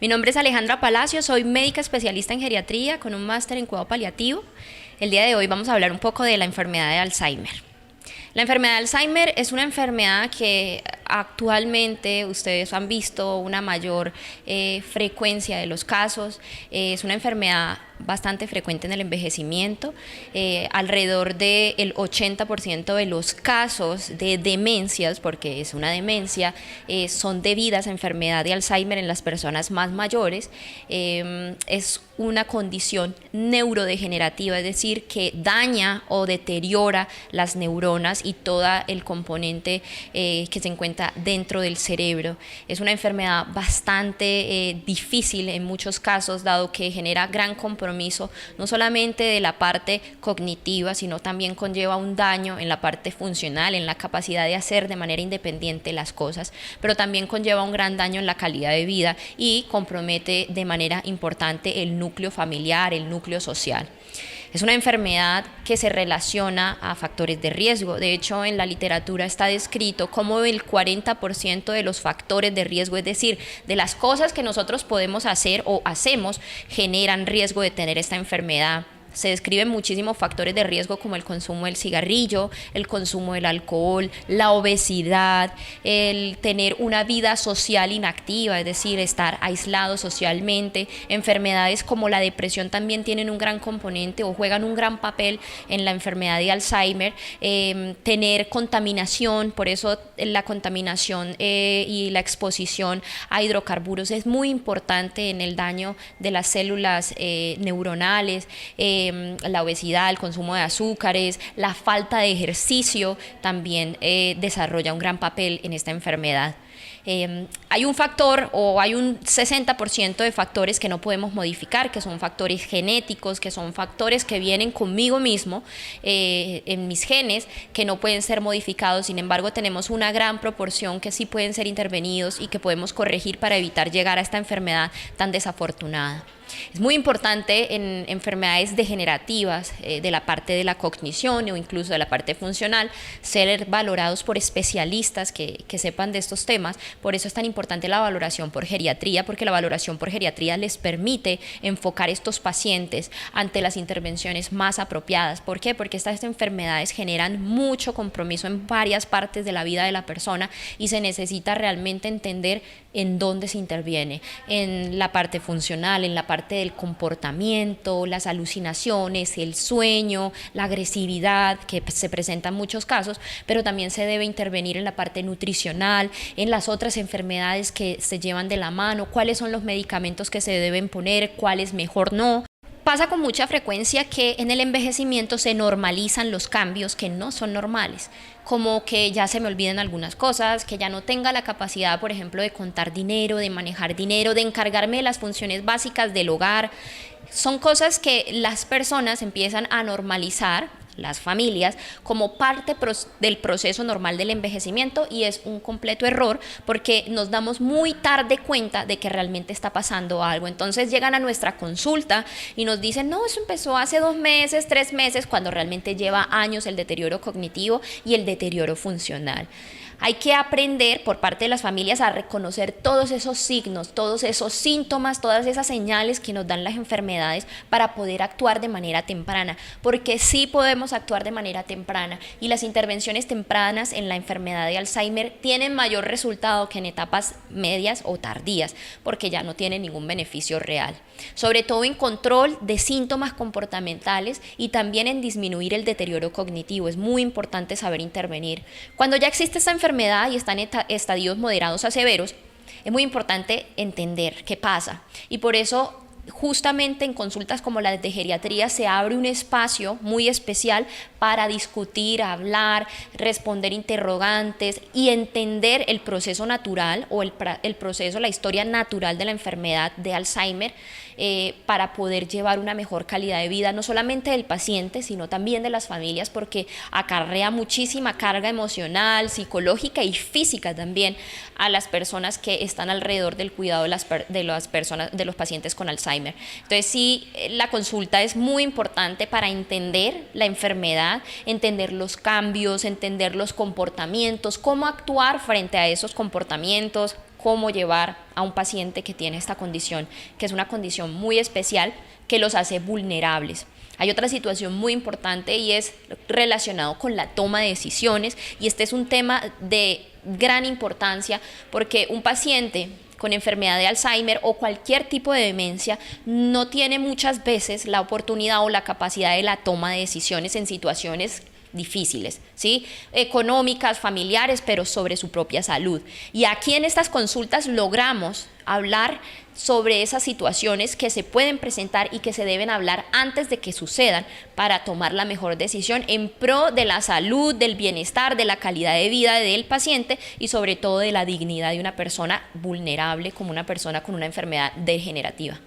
Mi nombre es Alejandra Palacio, soy médica especialista en geriatría con un máster en cuidado paliativo. El día de hoy vamos a hablar un poco de la enfermedad de Alzheimer. La enfermedad de Alzheimer es una enfermedad que actualmente ustedes han visto una mayor frecuencia de los casos. Es una enfermedad bastante frecuente en el envejecimiento. Alrededor del 80% de los casos de demencias, porque es una demencia, son debidas a enfermedad de Alzheimer en las personas más mayores. Es una condición neurodegenerativa, es decir, que daña o deteriora las neuronas y todo el componente que se encuentra dentro del cerebro. Es una enfermedad bastante difícil en muchos casos, dado que genera gran compromiso, no solamente de la parte cognitiva, sino también conlleva un daño en la parte funcional, en la capacidad de hacer de manera independiente las cosas, pero también conlleva un gran daño en la calidad de vida y compromete de manera importante el núcleo familiar, el núcleo social. Es una enfermedad que se relaciona a factores de riesgo. De hecho, en la literatura está descrito como el 40% de los factores de riesgo, es decir, de las cosas que nosotros podemos hacer o hacemos, generan riesgo de tener esta enfermedad. Se describen muchísimos factores de riesgo como el consumo del cigarrillo, el consumo del alcohol, la obesidad, el tener una vida social inactiva, es decir, estar aislado socialmente. Enfermedades como la depresión también tienen un gran componente o juegan un gran papel en la enfermedad de Alzheimer. Tener contaminación, por eso la contaminación y la exposición a hidrocarburos es muy importante en el daño de las células neuronales. La obesidad, el consumo de azúcares, la falta de ejercicio también desarrolla un gran papel en esta enfermedad. Hay un factor o hay un 60% de factores que no podemos modificar, que son factores genéticos, que son factores que vienen conmigo mismo, en mis genes, que no pueden ser modificados. Sin embargo, tenemos una gran proporción que sí pueden ser intervenidos y que podemos corregir para evitar llegar a esta enfermedad tan desafortunada. Es muy importante en enfermedades degenerativas de la parte de la cognición o incluso de la parte funcional ser valorados por especialistas que sepan de estos temas. Por eso es tan importante la valoración por geriatría, porque la valoración por geriatría les permite enfocar estos pacientes ante las intervenciones más apropiadas. ¿Por qué? Porque estas enfermedades generan mucho compromiso en varias partes de la vida de la persona y se necesita realmente entender en dónde se interviene, en la parte funcional, en la parte del comportamiento, las alucinaciones, el sueño, la agresividad que se presenta en muchos casos, pero también se debe intervenir en la parte nutricional, en las otras enfermedades que se llevan de la mano, cuáles son los medicamentos que se deben poner, cuáles mejor no. Pasa con mucha frecuencia que en el envejecimiento se normalizan los cambios que no son normales, como que ya se me olviden algunas cosas, que ya no tenga la capacidad, por ejemplo, de contar dinero, de manejar dinero, de encargarme de las funciones básicas del hogar. Son cosas que las personas empiezan a normalizar, las familias, como parte del proceso normal del envejecimiento, y es un completo error porque nos damos muy tarde cuenta de que realmente está pasando algo. Entonces llegan a nuestra consulta y nos dicen, no, eso empezó hace 2 meses, 3 meses, cuando realmente lleva años el deterioro cognitivo y el deterioro funcional. Hay que aprender por parte de las familias a reconocer todos esos signos, todos esos síntomas, todas esas señales que nos dan las enfermedades para poder actuar de manera temprana, porque sí podemos actuar de manera temprana y las intervenciones tempranas en la enfermedad de Alzheimer tienen mayor resultado que en etapas medias o tardías, porque ya no tienen ningún beneficio real. Sobre todo en control de síntomas comportamentales y también en disminuir el deterioro cognitivo. Es muy importante saber intervenir. Cuando ya existe esta enfermedad y está en estadios moderados a severos, es muy importante entender qué pasa, y por eso justamente en consultas como las de geriatría se abre un espacio muy especial para discutir, hablar, responder interrogantes y entender el proceso natural o el proceso, la historia natural de la enfermedad de Alzheimer, para poder llevar una mejor calidad de vida, no solamente del paciente, sino también de las familias, porque acarrea muchísima carga emocional, psicológica y física también a las personas que están alrededor del cuidado de las personas, de los pacientes con Alzheimer. Entonces sí, la consulta es muy importante para entender la enfermedad, entender los cambios, entender los comportamientos, cómo actuar frente a esos comportamientos, cómo llevar a un paciente que tiene esta condición, que es una condición muy especial que los hace vulnerables. Hay otra situación muy importante y es relacionado con la toma de decisiones, y este es un tema de gran importancia porque un paciente con enfermedad de Alzheimer o cualquier tipo de demencia no tiene muchas veces la oportunidad o la capacidad de la toma de decisiones en situaciones difíciles, ¿sí? Económicas, familiares, pero sobre su propia salud. Y aquí en estas consultas logramos hablar sobre esas situaciones que se pueden presentar y que se deben hablar antes de que sucedan para tomar la mejor decisión en pro de la salud, del bienestar, de la calidad de vida del paciente y sobre todo de la dignidad de una persona vulnerable como una persona con una enfermedad degenerativa.